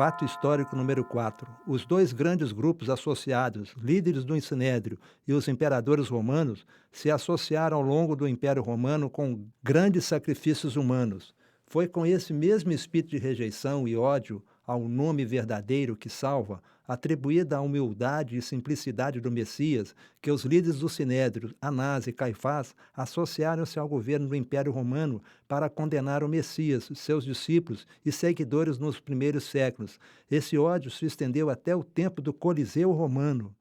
Fato histórico número 4. Os dois grandes grupos associados, líderes do Sinédrio e os imperadores romanos, se associaram ao longo do Império Romano com grandes sacrifícios humanos. Foi com esse mesmo espírito de rejeição e ódio ao nome verdadeiro que salva, atribuída à humildade e simplicidade do Messias, que os líderes do Sinédrio, Anás e Caifás, associaram-se ao governo do Império Romano para condenar o Messias, seus discípulos e seguidores nos primeiros séculos. Esse ódio se estendeu até o tempo do Coliseu Romano.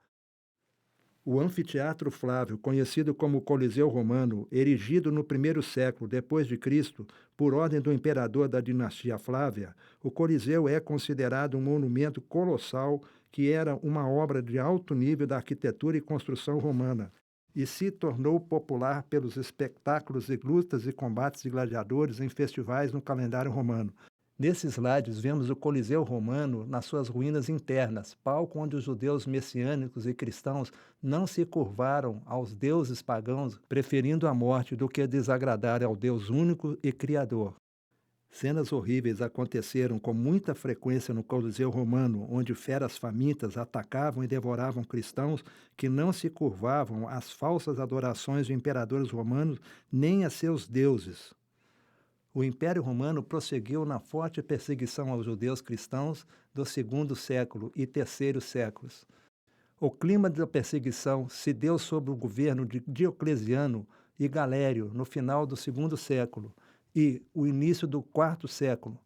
O anfiteatro Flávio, conhecido como Coliseu Romano, erigido no primeiro século depois de Cristo, por ordem do imperador da dinastia Flávia, o Coliseu é considerado um monumento colossal que era uma obra de alto nível da arquitetura e construção romana e se tornou popular pelos espetáculos de lutas e combates de gladiadores em festivais no calendário romano. Nesses slides, vemos o Coliseu Romano nas suas ruínas internas, palco onde os judeus messiânicos e cristãos não se curvaram aos deuses pagãos, preferindo a morte do que desagradar ao Deus único e Criador. Cenas horríveis aconteceram com muita frequência no Coliseu Romano, onde feras famintas atacavam e devoravam cristãos que não se curvavam às falsas adorações de imperadores romanos nem a seus deuses. O Império Romano prosseguiu na forte perseguição aos judeus cristãos do segundo século e terceiro séculos. O clima da perseguição se deu sob o governo de Diocleciano e Galério no final do segundo século e o início do quarto século.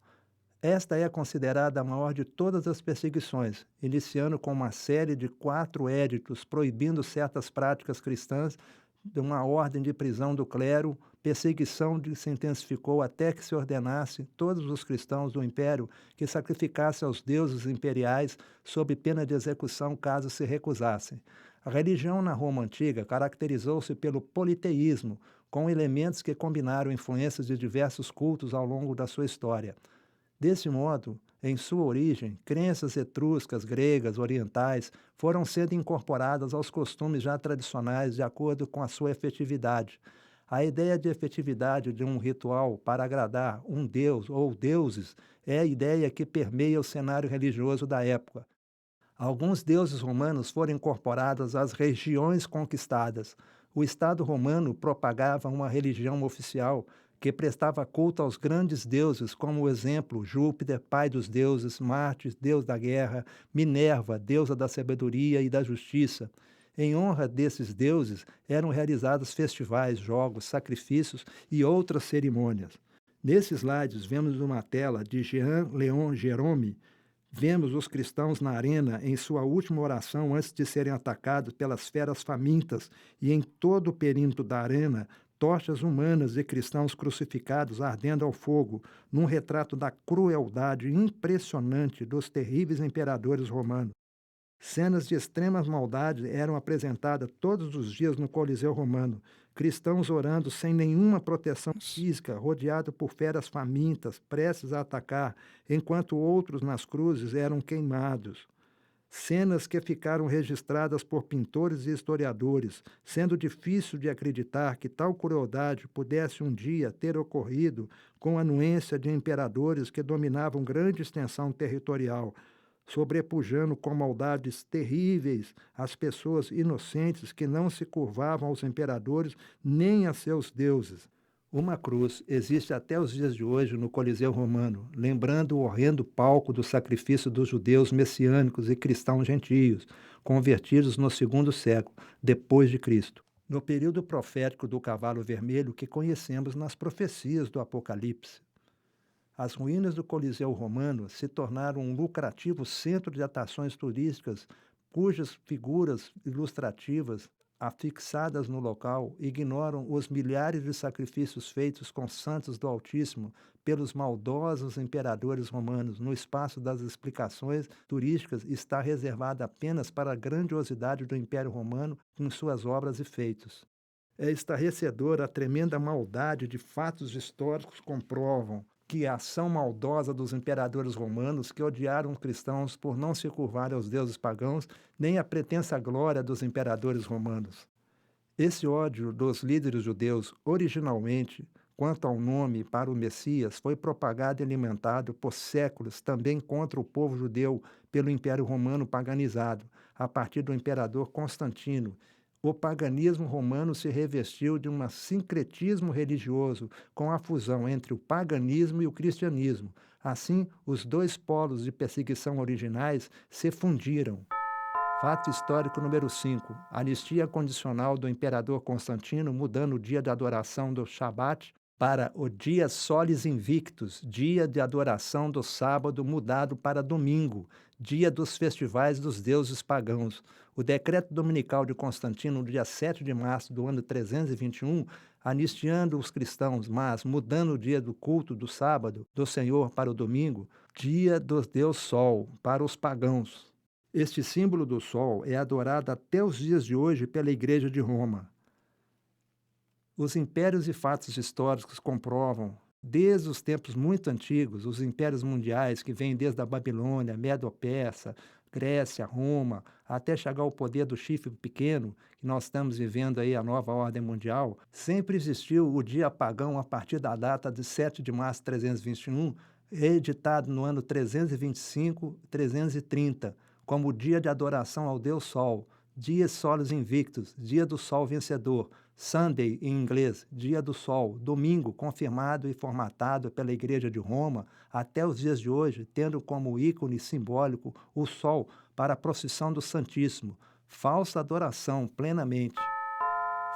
Esta é considerada a maior de todas as perseguições, iniciando com uma série de 4 éditos proibindo certas práticas cristãs, de uma ordem de prisão do clero, perseguição que se intensificou até que se ordenasse todos os cristãos do império que sacrificassem aos deuses imperiais sob pena de execução caso se recusassem. A religião na Roma antiga caracterizou-se pelo politeísmo, com elementos que combinaram influências de diversos cultos ao longo da sua história. Desse modo, em sua origem, crenças etruscas, gregas, orientais foram sendo incorporadas aos costumes já tradicionais de acordo com a sua efetividade. A ideia de efetividade de um ritual para agradar um deus ou deuses é a ideia que permeia o cenário religioso da época. Alguns deuses romanos foram incorporados às regiões conquistadas. O Estado romano propagava uma religião oficial que prestava culto aos grandes deuses, como o exemplo Júpiter, pai dos deuses, Marte, deus da guerra, Minerva, deusa da sabedoria e da justiça. Em honra desses deuses, eram realizados festivais, jogos, sacrifícios e outras cerimônias. Nesses slides, vemos uma tela de Jean Leon Gérôme. Vemos os cristãos na arena em sua última oração antes de serem atacados pelas feras famintas e em todo o perímetro da arena, tochas humanas de cristãos crucificados ardendo ao fogo, num retrato da crueldade impressionante dos terríveis imperadores romanos. Cenas de extremas maldades eram apresentadas todos os dias no Coliseu Romano. Cristãos orando sem nenhuma proteção física, rodeados por feras famintas, prestes a atacar, enquanto outros nas cruzes eram queimados. Cenas que ficaram registradas por pintores e historiadores, sendo difícil de acreditar que tal crueldade pudesse um dia ter ocorrido com a anuência de imperadores que dominavam grande extensão territorial, sobrepujando com maldades terríveis as pessoas inocentes que não se curvavam aos imperadores nem a seus deuses. Uma cruz existe até os dias de hoje no Coliseu Romano, lembrando o horrendo palco do sacrifício dos judeus messiânicos e cristãos gentios, convertidos no segundo século, depois de Cristo. No período profético do cavalo vermelho que conhecemos nas profecias do Apocalipse. As ruínas do Coliseu Romano se tornaram um lucrativo centro de atrações turísticas, cujas figuras ilustrativas afixadas no local ignoram os milhares de sacrifícios feitos com santos do Altíssimo pelos maldosos imperadores romanos. No espaço das explicações turísticas está reservada apenas para a grandiosidade do Império Romano com suas obras e feitos. É estarrecedora a tremenda maldade de fatos históricos comprovam que a ação maldosa dos imperadores romanos que odiaram os cristãos por não se curvarem aos deuses pagãos, nem a pretensa glória dos imperadores romanos. Esse ódio dos líderes judeus, originalmente, quanto ao nome para o Messias, foi propagado e alimentado por séculos também contra o povo judeu pelo Império Romano paganizado, a partir do imperador Constantino. O paganismo romano se revestiu de um sincretismo religioso, com a fusão entre o paganismo e o cristianismo. Assim, os dois polos de perseguição originais se fundiram. Fato histórico número 5: anistia condicional do imperador Constantino, mudando o dia de adoração do Shabat para o dia Solis Invictus, dia de adoração do sábado, mudado para domingo, dia dos festivais dos deuses pagãos. O decreto dominical de Constantino, no dia 7 de março do ano 321, anistiando os cristãos, mas mudando o dia do culto do sábado do Senhor para o domingo, dia do Deus Sol, para os pagãos. Este símbolo do Sol é adorado até os dias de hoje pela Igreja de Roma. Os impérios e fatos históricos comprovam, desde os tempos muito antigos, os impérios mundiais que vêm desde a Babilônia, Medo-Persa, Grécia, Roma, até chegar ao poder do chifre pequeno, que nós estamos vivendo aí a nova ordem mundial, sempre existiu o dia pagão a partir da data de 7 de março de 321, editado no ano 325, 330, como o dia de adoração ao Deus Sol, dia Solis Invictus, dia do Sol vencedor, Sunday em inglês, dia do Sol, domingo, confirmado e formatado pela Igreja de Roma até os dias de hoje, tendo como ícone simbólico o Sol para a procissão do Santíssimo, falsa adoração plenamente.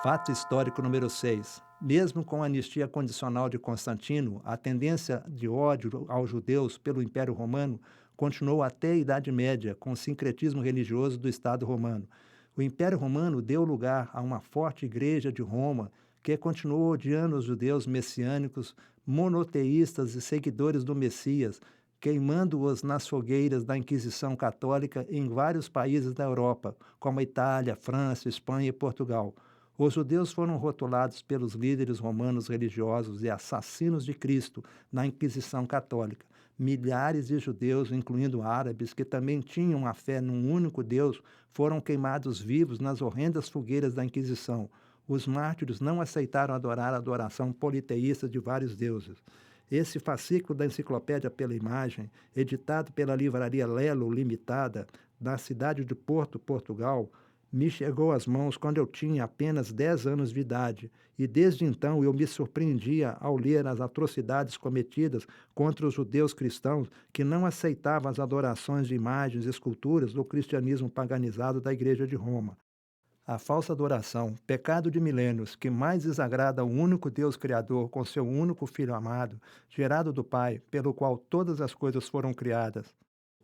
Fato histórico número 6: mesmo com a anistia condicional de Constantino, a tendência de ódio aos judeus pelo Império Romano continuou até a Idade Média, com o sincretismo religioso do Estado romano. O Império Romano deu lugar a uma forte Igreja de Roma, que continuou odiando os judeus messiânicos, monoteístas e seguidores do Messias, queimando-os nas fogueiras da Inquisição Católica em vários países da Europa, como a Itália, França, Espanha e Portugal. Os judeus foram rotulados pelos líderes romanos religiosos e assassinos de Cristo na Inquisição Católica. Milhares de judeus, incluindo árabes, que também tinham a fé num único Deus, foram queimados vivos nas horrendas fogueiras da Inquisição. Os mártires não aceitaram adorar a adoração politeísta de vários deuses. Esse fascículo da Enciclopédia pela Imagem, editado pela livraria Lelo Limitada, da cidade de Porto, Portugal, me chegou às mãos quando eu tinha apenas 10 anos de idade, e desde então eu me surpreendia ao ler as atrocidades cometidas contra os judeus cristãos que não aceitavam as adorações de imagens e esculturas do cristianismo paganizado da Igreja de Roma. A falsa adoração, pecado de milênios, que mais desagrada ao único Deus Criador com seu único Filho amado, gerado do Pai, pelo qual todas as coisas foram criadas.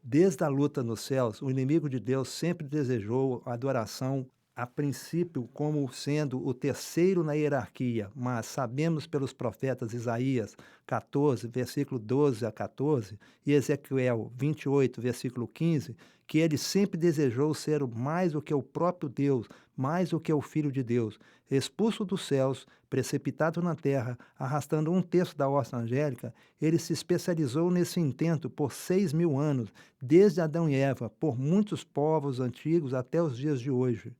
Desde a luta nos céus, o inimigo de Deus sempre desejou a adoração, a princípio, como sendo o terceiro na hierarquia, mas sabemos pelos profetas Isaías 14, versículo 12 a 14, e Ezequiel 28, versículo 15, que ele sempre desejou ser mais do que o próprio Deus, mais do que o Filho de Deus, expulso dos céus, precipitado na terra, arrastando um terço da hoste angélica. Ele se especializou nesse intento por 6.000 anos, desde Adão e Eva, por muitos povos antigos até os dias de hoje.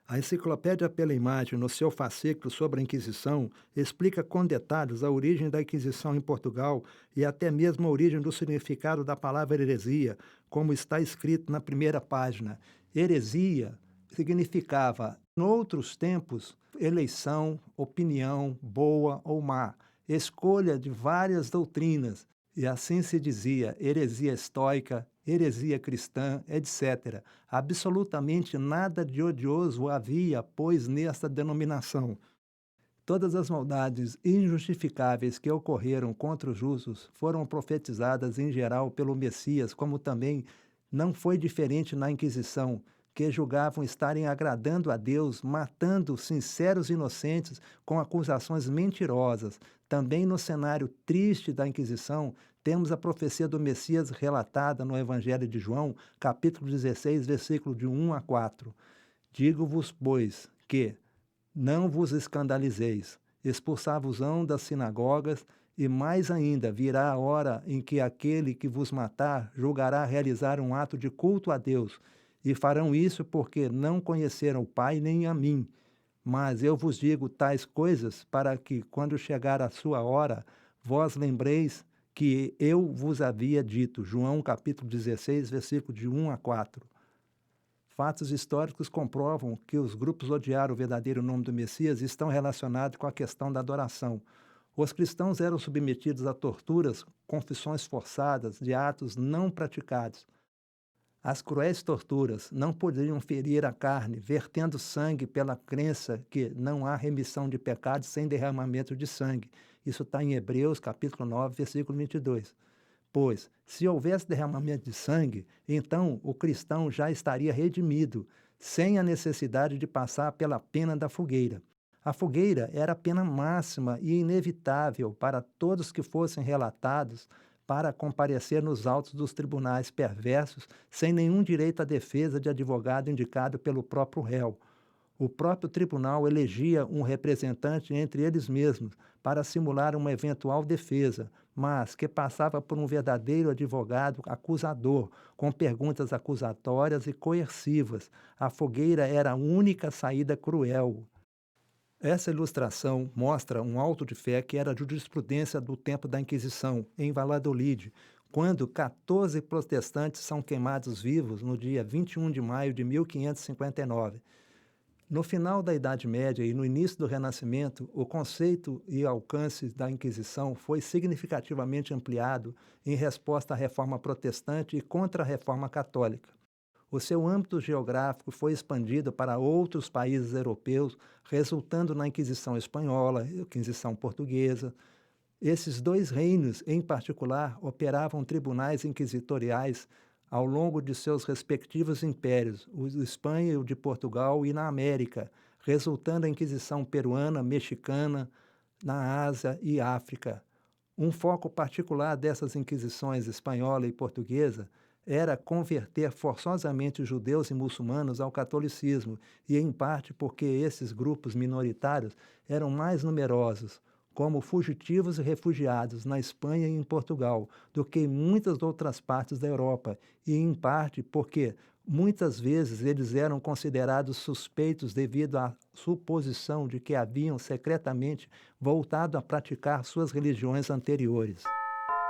A Enciclopédia pela Imagem, no seu fascículo sobre a Inquisição, explica com detalhes a origem da Inquisição em Portugal e até mesmo a origem do significado da palavra heresia, como está escrito na primeira página. Heresia significava, noutros tempos, eleição, opinião, boa ou má, escolha de várias doutrinas, e assim se dizia heresia estoica, heresia cristã, etc. Absolutamente nada de odioso havia, pois, nesta denominação. Todas as maldades injustificáveis que ocorreram contra os justos foram profetizadas em geral pelo Messias, como também não foi diferente na Inquisição, que julgavam estarem agradando a Deus, matando sinceros inocentes com acusações mentirosas. Também no cenário triste da Inquisição, temos a profecia do Messias relatada no Evangelho de João, capítulo 16, versículo de 1 a 4. Digo-vos, pois, que não vos escandalizeis, expulsar-vos-ão das sinagogas, e mais ainda virá a hora em que aquele que vos matar julgará realizar um ato de culto a Deus, e farão isso porque não conheceram o Pai nem a mim. Mas eu vos digo tais coisas para que, quando chegar a sua hora, vós lembreis que eu vos havia dito. João capítulo 16, versículo de 1 a 4. Fatos históricos comprovam que os grupos odiaram o verdadeiro nome do Messias e estão relacionados com a questão da adoração. Os cristãos eram submetidos a torturas, confissões forçadas de atos não praticados. As cruéis torturas não poderiam ferir a carne, vertendo sangue pela crença que não há remissão de pecados sem derramamento de sangue. Isso está em Hebreus, capítulo 9, versículo 22. Pois, se houvesse derramamento de sangue, então o cristão já estaria redimido, sem a necessidade de passar pela pena da fogueira. A fogueira era a pena máxima e inevitável para todos que fossem relatados para comparecer nos autos dos tribunais perversos, sem nenhum direito à defesa de advogado indicado pelo próprio réu. O próprio tribunal elegia um representante entre eles mesmos para simular uma eventual defesa, mas que passava por um verdadeiro advogado acusador, com perguntas acusatórias e coercivas. A fogueira era a única saída cruel. Essa ilustração mostra um auto de fé que era a jurisprudência do tempo da Inquisição, em Valladolid, quando 14 protestantes são queimados vivos no dia 21 de maio de 1559. No final da Idade Média e no início do Renascimento, o conceito e alcance da Inquisição foi significativamente ampliado em resposta à Reforma Protestante e contra a Reforma Católica. O seu âmbito geográfico foi expandido para outros países europeus, resultando na Inquisição Espanhola e Inquisição Portuguesa. Esses dois reinos, em particular, operavam tribunais inquisitoriais ao longo de seus respectivos impérios, o de Espanha e o de Portugal, e na América, resultando a Inquisição peruana, mexicana, na Ásia e África. Um foco particular dessas inquisições espanhola e portuguesa era converter forçosamente os judeus e muçulmanos ao catolicismo, e em parte porque esses grupos minoritários eram mais numerosos, como fugitivos e refugiados na Espanha e em Portugal, do que em muitas outras partes da Europa, e em parte porque muitas vezes eles eram considerados suspeitos devido à suposição de que haviam secretamente voltado a praticar suas religiões anteriores.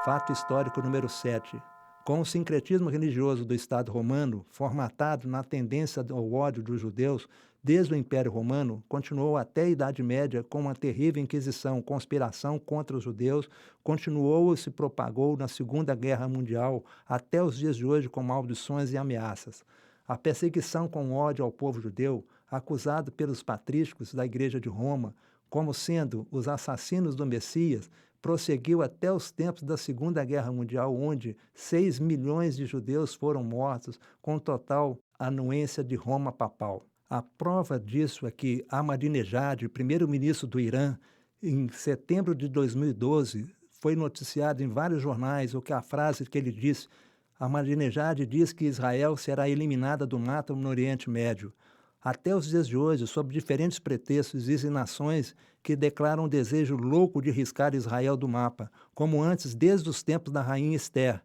Fato histórico número 7. Com o sincretismo religioso do Estado romano, formatado na tendência ao ódio dos judeus, desde o Império Romano, continuou até a Idade Média com uma terrível inquisição, conspiração contra os judeus, continuou e se propagou na Segunda Guerra Mundial até os dias de hoje com maldições e ameaças. A perseguição com ódio ao povo judeu, acusado pelos patrísticos da Igreja de Roma como sendo os assassinos do Messias, prosseguiu até os tempos da Segunda Guerra Mundial, onde 6 milhões de judeus foram mortos, com total anuência de Roma papal. A prova disso é que Ahmadinejad, primeiro-ministro do Irã, em setembro de 2012, foi noticiado em vários jornais o que a frase que ele disse: Ahmadinejad diz que Israel será eliminada do mapa no Oriente Médio. Até os dias de hoje, sob diferentes pretextos, existem nações que declaram um desejo louco de riscar Israel do mapa, como antes, desde os tempos da rainha Esther,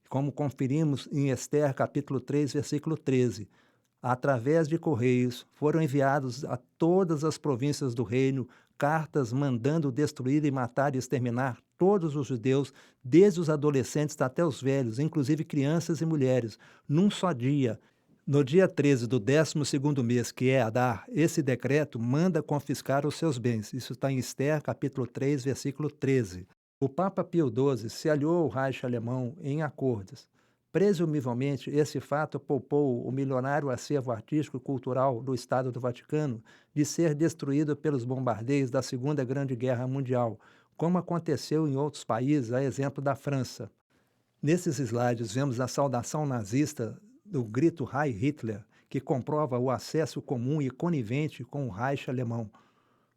como conferimos em Esther, capítulo 3, versículo 13. Através de correios, foram enviados a todas as províncias do reino cartas mandando destruir e matar e exterminar todos os judeus, desde os adolescentes até os velhos, inclusive crianças e mulheres, num só dia. No dia 13 do 12º mês, que é Adar, esse decreto manda confiscar os seus bens. Isso está em Esther, capítulo 3, versículo 13. O Papa Pio XII se aliou ao Reich alemão em acordos. Presumivelmente, esse fato poupou o milionário acervo artístico e cultural do Estado do Vaticano de ser destruído pelos bombardeios da Segunda Grande Guerra Mundial, como aconteceu em outros países, a exemplo da França. Nesses slides, vemos a saudação nazista do grito Heil Hitler, que comprova o acesso comum e conivente com o Reich alemão.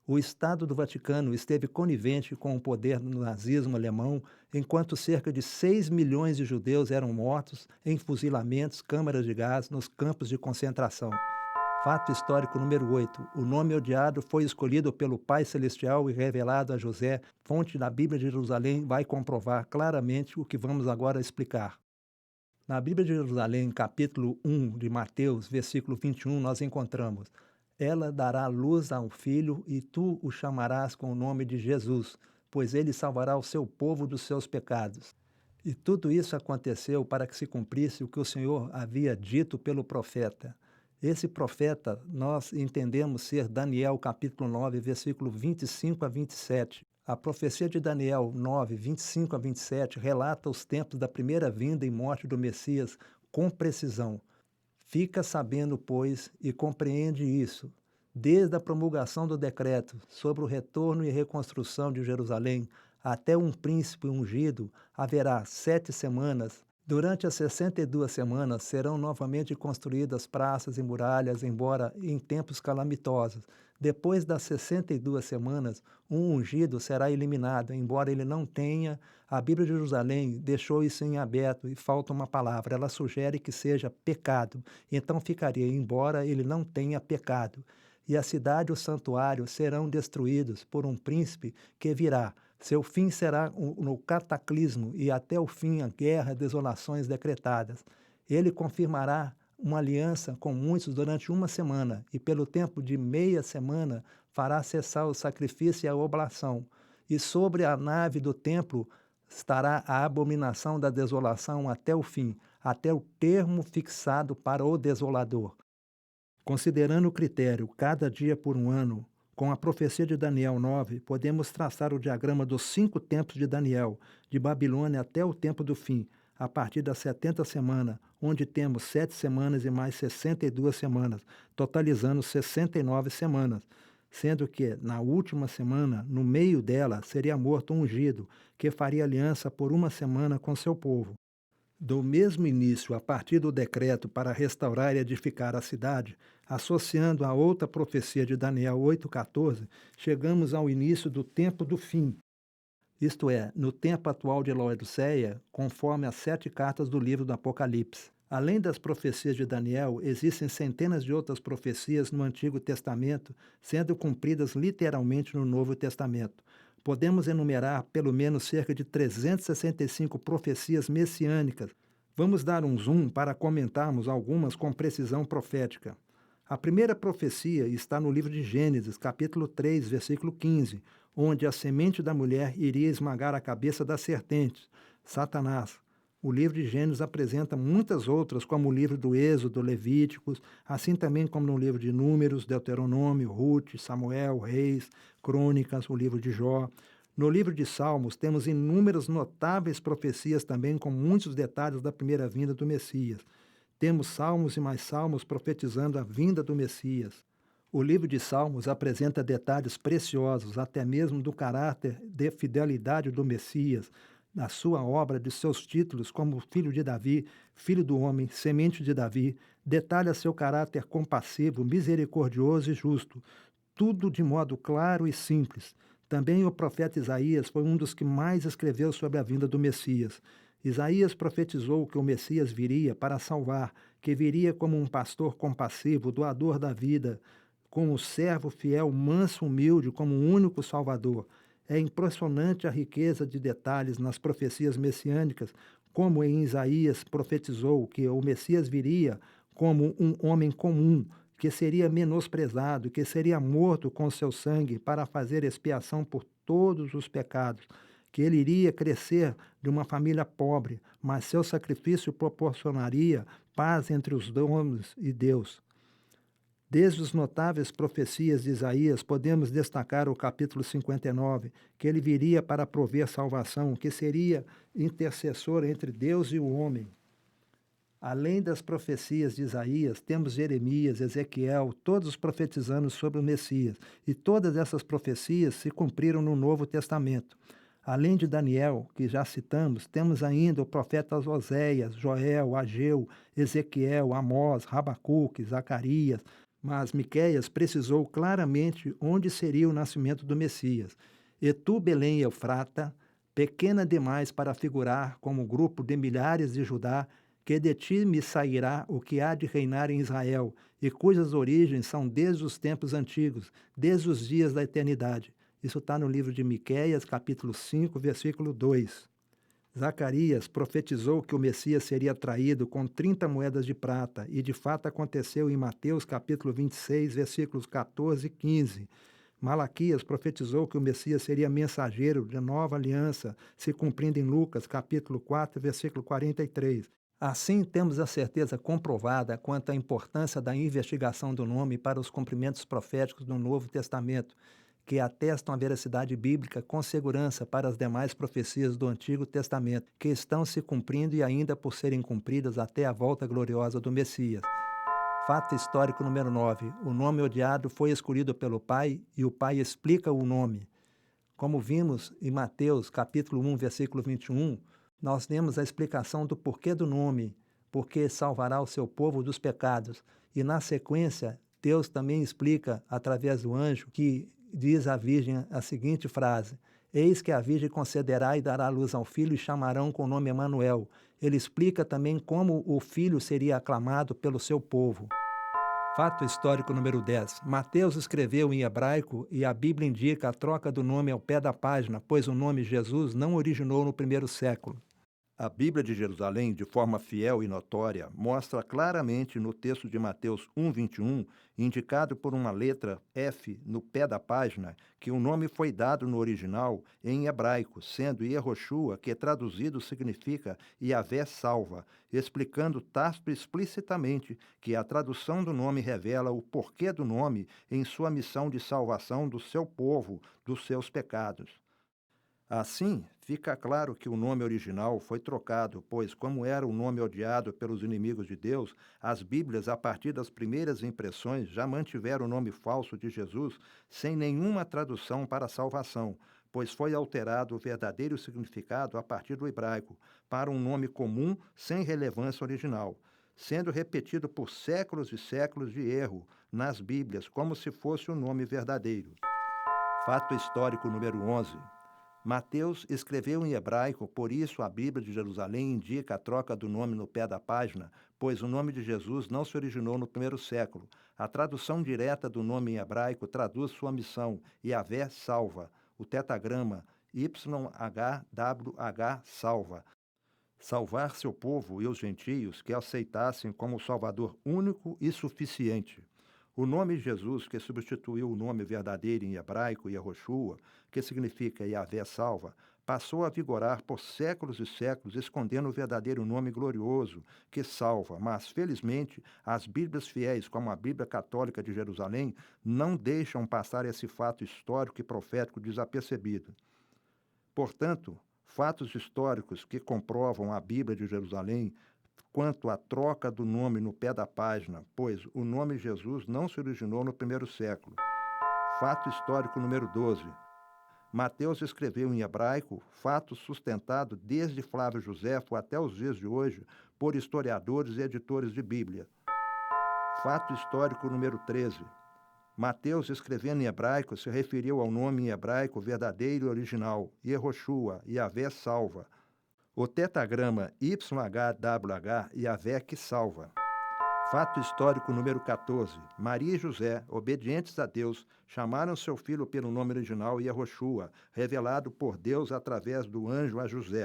O Estado do Vaticano esteve conivente com o poder do nazismo alemão, enquanto cerca de 6 milhões de judeus eram mortos em fuzilamentos, câmaras de gás, nos campos de concentração. Fato histórico número 8. O nome odiado foi escolhido pelo Pai Celestial e revelado a José. Fonte da Bíblia de Jerusalém vai comprovar claramente o que vamos agora explicar. Na Bíblia de Jerusalém, capítulo 1 de Mateus, versículo 21, nós encontramos: Ela dará luz a um filho e tu o chamarás com o nome de Jesus, pois ele salvará o seu povo dos seus pecados. E tudo isso aconteceu para que se cumprisse o que o Senhor havia dito pelo profeta. Esse profeta nós entendemos ser Daniel capítulo 9, versículo 25 a 27. A profecia de Daniel 9, 25 a 27 relata os tempos da primeira vinda e morte do Messias com precisão. Fica sabendo, pois, e compreende isso. Desde a promulgação do decreto sobre o retorno e reconstrução de Jerusalém até um príncipe ungido, haverá 7 semanas. Durante as 62 semanas serão novamente construídas praças e muralhas, embora em tempos calamitosos. Depois das 62 semanas, um ungido será eliminado, embora ele não tenha. A Bíblia de Jerusalém deixou isso em aberto e falta uma palavra. Ela sugere que seja pecado. Então ficaria, embora ele não tenha pecado. E a cidade e o santuário serão destruídos por um príncipe que virá. Seu fim será no cataclismo e até o fim a guerra, desolações decretadas. Ele confirmará uma aliança com muitos durante uma semana e pelo tempo de meia semana fará cessar o sacrifício e a oblação. E sobre a nave do templo estará a abominação da desolação até o fim, até o termo fixado para o desolador. Considerando o critério cada dia por um ano, com a profecia de Daniel 9, podemos traçar o diagrama dos 5 tempos de Daniel, de Babilônia até o tempo do fim, a partir das 70 semanas, onde temos 7 semanas e mais 62 semanas, totalizando 69 semanas, sendo que, na última semana, no meio dela, seria morto um ungido, que faria aliança por uma semana com seu povo. Do mesmo início, a partir do decreto para restaurar e edificar a cidade, associando a outra profecia de Daniel 8,14, chegamos ao início do tempo do fim, isto é, no tempo atual de Laodiceia, conforme as 7 cartas do livro do Apocalipse. Além das profecias de Daniel, existem centenas de outras profecias no Antigo Testamento, sendo cumpridas literalmente no Novo Testamento. Podemos enumerar pelo menos cerca de 365 profecias messiânicas. Vamos dar um zoom para comentarmos algumas com precisão profética. A primeira profecia está no livro de Gênesis, capítulo 3, versículo 15, onde a semente da mulher iria esmagar a cabeça da serpente, Satanás. O livro de Gênesis apresenta muitas outras, como o livro do Êxodo, Levíticos, assim também como no livro de Números, Deuteronômio, Ruth, Samuel, Reis, Crônicas, o livro de Jó. No livro de Salmos, temos inúmeras notáveis profecias também, com muitos detalhes da primeira vinda do Messias. Temos salmos e mais salmos profetizando a vinda do Messias. O livro de Salmos apresenta detalhes preciosos, até mesmo do caráter de fidelidade do Messias, na sua obra, de seus títulos como filho de Davi, filho do homem, semente de Davi, detalha seu caráter compassivo, misericordioso e justo, tudo de modo claro e simples. Também o profeta Isaías foi um dos que mais escreveu sobre a vinda do Messias. Isaías profetizou que o Messias viria para salvar, que viria como um pastor compassivo, doador da vida, como um servo fiel, manso, humilde, como um único Salvador. É impressionante a riqueza de detalhes nas profecias messiânicas, como em Isaías profetizou que o Messias viria como um homem comum, que seria menosprezado, que seria morto com seu sangue para fazer expiação por todos os pecados, que ele iria crescer de uma família pobre, mas seu sacrifício proporcionaria paz entre os homens e Deus. Desde as notáveis profecias de Isaías, podemos destacar o capítulo 59, que ele viria para prover salvação, que seria intercessor entre Deus e o homem. Além das profecias de Isaías, temos Jeremias, Ezequiel, todos profetizando sobre o Messias, e todas essas profecias se cumpriram no Novo Testamento. Além de Daniel, que já citamos, temos ainda o profeta Oséias, Joel, Ageu, Ezequiel, Amós, Rabacuque, Zacarias, mas Miqueias precisou claramente onde seria o nascimento do Messias. E tu, Belém Eufrata, pequena demais para figurar como grupo de milhares de Judá, que de ti me sairá o que há de reinar em Israel, e cujas origens são desde os tempos antigos, desde os dias da eternidade. Isso está no livro de Miqueias, capítulo 5, versículo 2. Zacarias profetizou que o Messias seria traído com 30 moedas de prata, e de fato aconteceu em Mateus capítulo 26, versículos 14 e 15. Malaquias profetizou que o Messias seria mensageiro de nova aliança, se cumprindo em Lucas capítulo 4, versículo 43. Assim, temos a certeza comprovada quanto à importância da investigação do nome para os cumprimentos proféticos do Novo Testamento, que atestam a veracidade bíblica com segurança para as demais profecias do Antigo Testamento, que estão se cumprindo e ainda por serem cumpridas até a volta gloriosa do Messias. Fato histórico número 9. O nome odiado foi escolhido pelo Pai e o Pai explica o nome. Como vimos em Mateus capítulo 1, versículo 21, nós temos a explicação do porquê do nome, porque salvará o seu povo dos pecados. E na sequência, Deus também explica, através do anjo, que diz à Virgem a seguinte frase: Eis que a Virgem concederá e dará luz ao filho e chamarão com o nome Emanuel. Ele explica também como o filho seria aclamado pelo seu povo. Fato histórico número 10. Mateus escreveu em hebraico e a Bíblia indica a troca do nome ao pé da página, pois o nome Jesus não originou no primeiro século. A Bíblia de Jerusalém, de forma fiel e notória, mostra claramente no texto de Mateus 1:21, indicado por uma letra F no pé da página, que o nome foi dado no original em hebraico, sendo Yehoshua, que traduzido significa Yahvé salva, explicando Tácito explicitamente que a tradução do nome revela o porquê do nome em sua missão de salvação do seu povo dos seus pecados. Assim, fica claro que o nome original foi trocado, pois, como era o nome odiado pelos inimigos de Deus, as Bíblias, a partir das primeiras impressões, já mantiveram o nome falso de Jesus sem nenhuma tradução para a salvação, pois foi alterado o verdadeiro significado a partir do hebraico, para um nome comum sem relevância original, sendo repetido por séculos e séculos de erro nas Bíblias, como se fosse o nome verdadeiro. Fato histórico número 11. Mateus escreveu em hebraico, por isso a Bíblia de Jerusalém indica a troca do nome no pé da página, pois o nome de Jesus não se originou no primeiro século. A tradução direta do nome em hebraico traduz sua missão, Yahvé salva, o tetagrama YHWH salva. Salvar seu povo e os gentios que aceitassem como Salvador único e suficiente. O nome Jesus, que substituiu o nome verdadeiro em hebraico, Yehoshua, que significa Yahvé salva, passou a vigorar por séculos e séculos, escondendo o verdadeiro nome glorioso, que salva. Mas, felizmente, as Bíblias fiéis, como a Bíblia Católica de Jerusalém, não deixam passar esse fato histórico e profético desapercebido. Portanto, fatos históricos que comprovam a Bíblia de Jerusalém quanto à troca do nome no pé da página, pois o nome Jesus não se originou no primeiro século. Fato histórico número 12. Mateus escreveu em hebraico, fato sustentado desde Flávio Joséfo até os dias de hoje por historiadores e editores de Bíblia. Fato histórico número 13. Mateus, escrevendo em hebraico, se referiu ao nome em hebraico verdadeiro e original, Yehoshua, Yahvé salva. O tetagrama YHWH, Yahvé que salva. Fato histórico número 14. Maria e José, obedientes a Deus, chamaram seu filho pelo nome original Yehoshua, revelado por Deus através do anjo a José.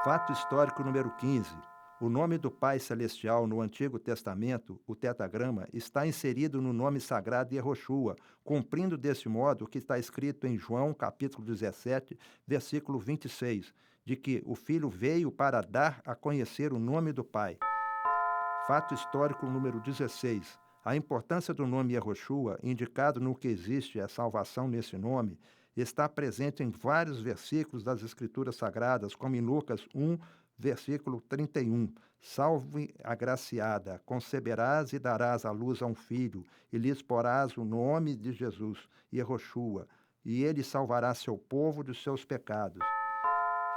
Fato histórico número 15. O nome do Pai Celestial no Antigo Testamento, o tetagrama, está inserido no nome sagrado Yehoshua, cumprindo desse modo o que está escrito em João, capítulo 17, versículo 26, de que o Filho veio para dar a conhecer o nome do Pai. Fato histórico número 16. A importância do nome Yehoshua, indicado no que existe a salvação nesse nome, está presente em vários versículos das Escrituras Sagradas, como em Lucas 1, versículo 31. Salve agraciada, conceberás e darás à luz a um filho, e lhes porás o nome de Jesus, Yehoshua, e ele salvará seu povo dos seus pecados.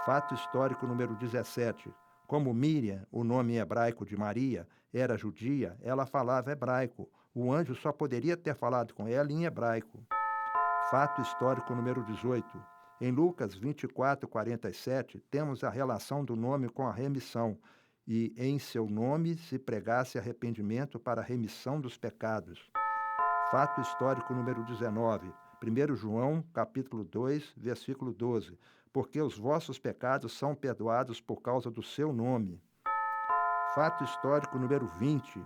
Fato histórico número 17. Como Míriam, o nome em hebraico de Maria, era judia, ela falava hebraico. O anjo só poderia ter falado com ela em hebraico. Fato histórico número 18. Em Lucas 24:47, temos a relação do nome com a remissão, e em seu nome se pregasse arrependimento para a remissão dos pecados. Fato histórico número 19. 1 João, capítulo 2, versículo 12, porque os vossos pecados são perdoados por causa do seu nome. Fato histórico número 20,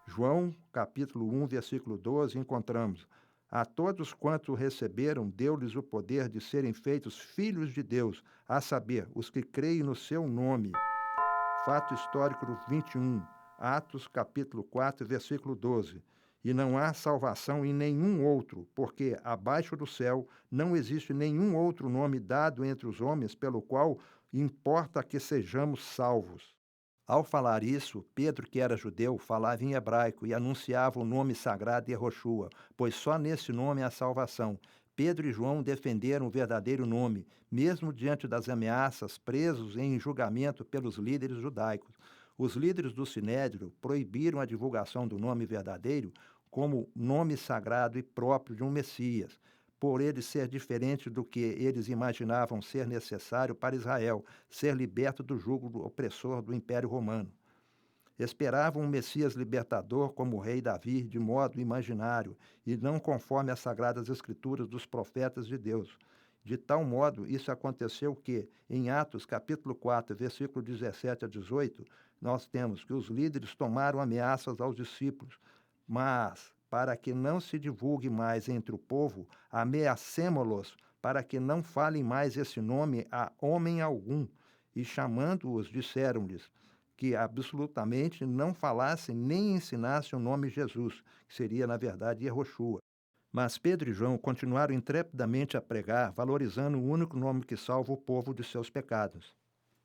João, capítulo 1, versículo 12, encontramos: a todos quanto o receberam, deu-lhes o poder de serem feitos filhos de Deus, a saber, os que creem no seu nome. Fato histórico 21, Atos, capítulo 4, versículo 12. E não há salvação em nenhum outro, porque abaixo do céu não existe nenhum outro nome dado entre os homens pelo qual importa que sejamos salvos. Ao falar isso, Pedro, que era judeu, falava em hebraico e anunciava o nome sagrado Yehoshua, pois só nesse nome há salvação. Pedro e João defenderam o verdadeiro nome, mesmo diante das ameaças, presos em julgamento pelos líderes judaicos. Os líderes do Sinédrio proibiram a divulgação do nome verdadeiro como nome sagrado e próprio de um Messias, por ele ser diferente do que eles imaginavam ser necessário para Israel, ser liberto do jugo do opressor do Império Romano. Esperavam um Messias libertador como o rei Davi, de modo imaginário, e não conforme as sagradas escrituras dos profetas de Deus. De tal modo, isso aconteceu que, em Atos capítulo 4, versículo 17 a 18, nós temos que os líderes tomaram ameaças aos discípulos, mas, para que não se divulgue mais entre o povo, ameacemo-los, para que não falem mais esse nome a homem algum. E chamando-os, disseram-lhes que absolutamente não falassem nem ensinassem o nome Jesus, que seria, na verdade, Yehoshua. Mas Pedro e João continuaram intrepidamente a pregar, valorizando o único nome que salva o povo de seus pecados.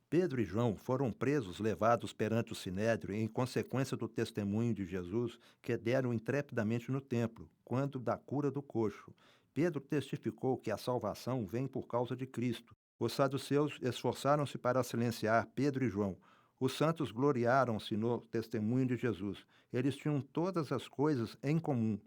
Pedro e João foram presos, levados perante o Sinédrio, em consequência do testemunho de Jesus que deram intrepidamente no templo, quando da cura do coxo. Pedro testificou que a salvação vem por causa de Cristo. Os saduceus esforçaram-se para silenciar Pedro e João. Os santos gloriaram-se no testemunho de Jesus. Eles tinham todas as coisas em comum.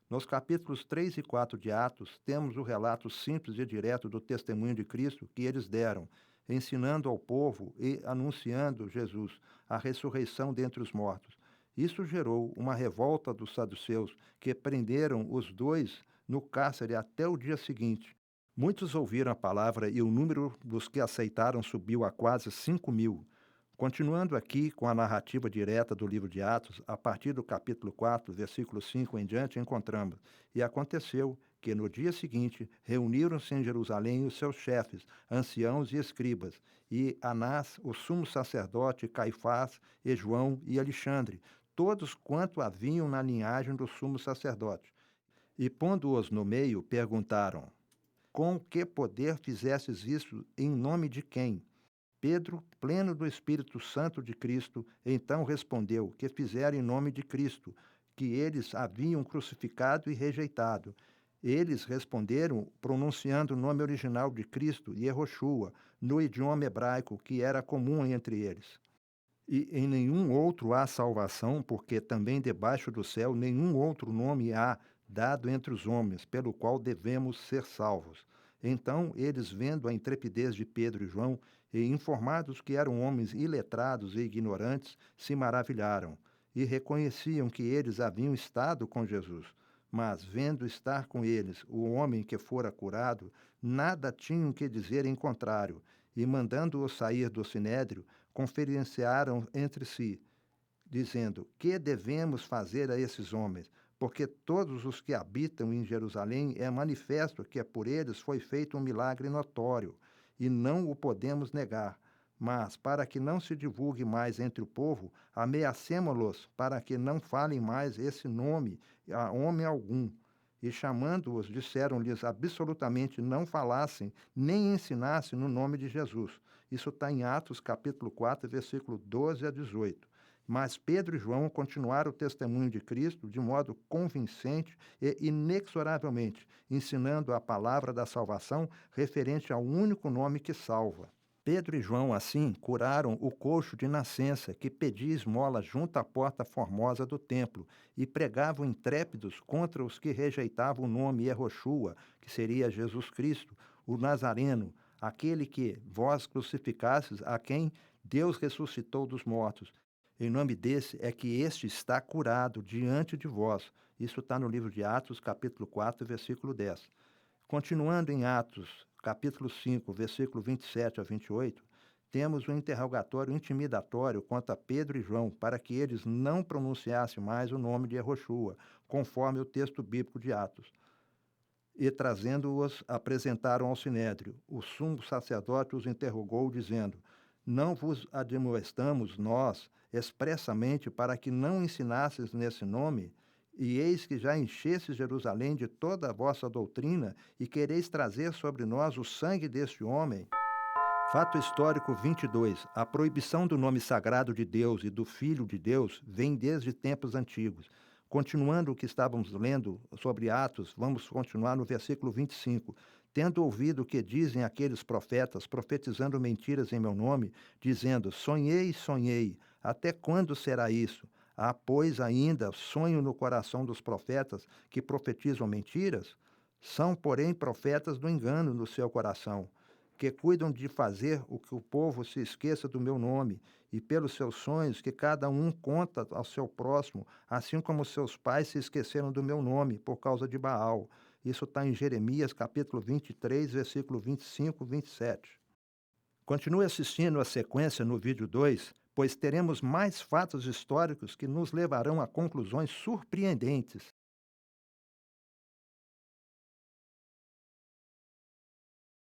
Nos capítulos 3 e 4 de Atos, temos o relato simples e direto do testemunho de Cristo que eles deram, ensinando ao povo e anunciando Jesus, a ressurreição dentre os mortos. Isso gerou uma revolta dos saduceus, que prenderam os dois no cárcere até o dia seguinte. Muitos ouviram a palavra e o número dos que aceitaram subiu a quase 5.000. Continuando aqui com a narrativa direta do livro de Atos, a partir do capítulo 4, versículo 5 em diante, encontramos: e aconteceu que no dia seguinte reuniram-se em Jerusalém os seus chefes, anciãos e escribas, e Anás, o sumo sacerdote, Caifás, e João e Alexandre, todos quanto haviam na linhagem do sumo sacerdote. E pondo-os no meio, perguntaram: com que poder fizestes isso, em nome de quem? Pedro, pleno do Espírito Santo de Cristo, então respondeu que fizeram em nome de Cristo, que eles haviam crucificado e rejeitado. Eles responderam pronunciando o nome original de Cristo, Yehoshua, no idioma hebraico, que era comum entre eles. E em nenhum outro há salvação, porque também debaixo do céu nenhum outro nome há dado entre os homens, pelo qual devemos ser salvos. Então eles, vendo a intrepidez de Pedro e João, e informados que eram homens iletrados e ignorantes, se maravilharam, e reconheciam que eles haviam estado com Jesus. Mas, vendo estar com eles o homem que fora curado, nada tinham que dizer em contrário, e mandando-o sair do sinédrio, conferenciaram entre si, dizendo: que devemos fazer a esses homens? Porque todos os que habitam em Jerusalém é manifesto que por eles foi feito um milagre notório, e não o podemos negar. Mas, para que não se divulgue mais entre o povo, ameacemo-los para que não falem mais esse nome a homem algum. E chamando-os, disseram-lhes absolutamente não falassem, nem ensinassem no nome de Jesus. Isso está em Atos, capítulo 4, versículo 12 a 18. Mas Pedro e João continuaram o testemunho de Cristo de modo convincente e inexoravelmente, ensinando a palavra da salvação referente ao único nome que salva. Pedro e João, assim, curaram o coxo de nascença, que pedia esmola junto à porta formosa do templo, e pregavam intrépidos contra os que rejeitavam o nome Yehoshua, que seria Jesus Cristo, o Nazareno, aquele que vós crucificastes, a quem Deus ressuscitou dos mortos. Em nome desse é que este está curado diante de vós. Isso está no livro de Atos, capítulo 4, versículo 10. Continuando em Atos, capítulo 5, versículo 27 a 28, temos um interrogatório intimidatório contra Pedro e João, para que eles não pronunciassem mais o nome de Yehoshua, conforme o texto bíblico de Atos. E trazendo-os, apresentaram ao sinédrio. O sumo sacerdote os interrogou, dizendo: Não vos admoestamos nós expressamente para que não ensinasses nesse nome? E eis que já enchestes Jerusalém de toda a vossa doutrina e quereis trazer sobre nós o sangue deste homem? Fato histórico 22. A proibição do nome sagrado de Deus e do Filho de Deus vem desde tempos antigos. Continuando o que estávamos lendo sobre Atos, vamos continuar no versículo 25. Tendo ouvido o que dizem aqueles profetas, profetizando mentiras em meu nome, dizendo: Sonhei, sonhei, até quando será isso? Há, pois, ainda sonho no coração dos profetas que profetizam mentiras? São, porém, profetas do engano no seu coração, que cuidam de fazer o que o povo se esqueça do meu nome, e pelos seus sonhos que cada um conta ao seu próximo, assim como seus pais se esqueceram do meu nome por causa de Baal. Isso está em Jeremias, capítulo 23, versículo 25 e 27. Continue assistindo a sequência no vídeo 2, pois teremos mais fatos históricos que nos levarão a conclusões surpreendentes.